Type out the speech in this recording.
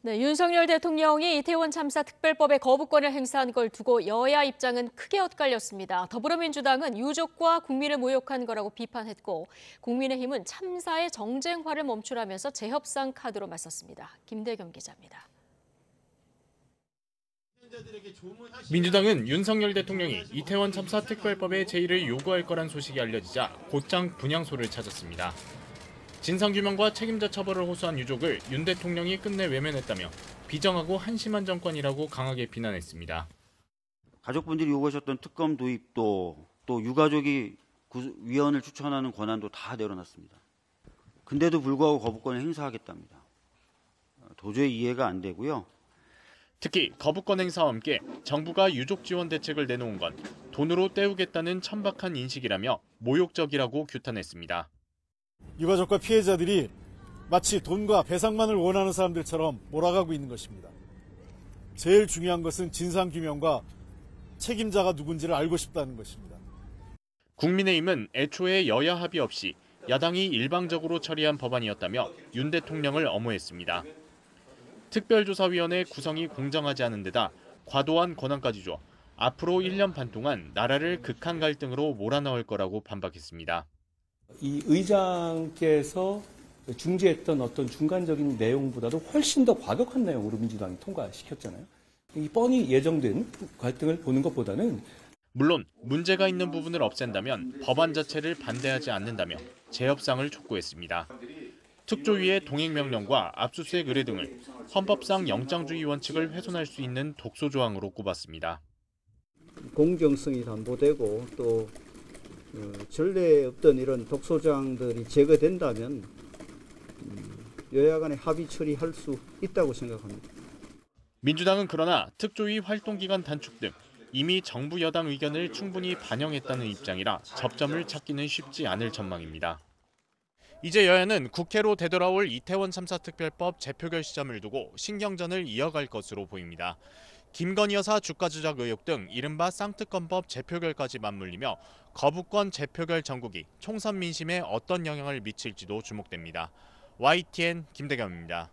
네, 윤석열 대통령이 이태원 참사 특별법에 거부권을 행사한 걸 두고 여야 입장은 크게 엇갈렸습니다. 더불어민주당은 유족과 국민을 모욕한 거라고 비판했고 국민의힘은 참사의 정쟁화를 멈추라면서 재협상 카드로 맞섰습니다. 김대겸 기자입니다. 민주당은 윤석열 대통령이 이태원 참사 특별법의 제의를 요구할 거란 소식이 알려지자 곧장 분향소를 찾았습니다. 진상규명과 책임자 처벌을 호소한 유족을 윤 대통령이 끝내 외면했다며 비정하고 한심한 정권이라고 강하게 비난했습니다. 가족분들이 요구하셨던 특검 도입도 또 유가족이 위원을 추천하는 권한도 다 내려놨습니다. 근데도 불구하고 거부권을 행사하겠답니다. 도저히 이해가 안 되고요. 특히 거부권 행사와 함께 정부가 유족 지원 대책을 내놓은 건 돈으로 때우겠다는 천박한 인식이라며 모욕적이라고 규탄했습니다. 유가족과 피해자들이 마치 돈과 배상만을 원하는 사람들처럼 몰아가고 있는 것입니다. 제일 중요한 것은 진상규명과 책임자가 누군지를 알고 싶다는 것입니다. 국민의힘은 애초에 여야 합의 없이 야당이 일방적으로 처리한 법안이었다며 윤 대통령을 엄호했습니다. 특별조사위원회 구성이 공정하지 않은 데다 과도한 권한까지 줘 앞으로 1년 반 동안 나라를 극한 갈등으로 몰아넣을 거라고 반박했습니다. 이 의장께서 중재했던 어떤 중간적인 내용보다도 훨씬 더 과격한 내용으로 민주당이 통과시켰잖아요. 이 뻔히 예정된 갈등을 보는 것보다는 물론 문제가 있는 부분을 없앤다면 법안 자체를 반대하지 않는다며 재협상을 촉구했습니다. 특조위의 동행명령과 압수수색 의뢰 등을 헌법상 영장주의 원칙을 훼손할 수 있는 독소조항으로 꼽았습니다. 공정성이 담보되고 또 전례 없던 이런 독소조항들이 제거된다면 여야 간에 합의 처리할 수 있다고 생각합니다. 민주당은 그러나 특조위 활동기간 단축 등 이미 정부 여당 의견을 충분히 반영했다는 입장이라 접점을 찾기는 쉽지 않을 전망입니다. 이제 여야는 국회로 되돌아올 이태원 참사 특별법 재표결 시점을 두고 신경전을 이어갈 것으로 보입니다. 김건희 여사 주가 조작 의혹 등 이른바 쌍특검법 재표결까지 맞물리며 거부권 재표결 전국이 총선 민심에 어떤 영향을 미칠지도 주목됩니다. YTN 김대겸입니다.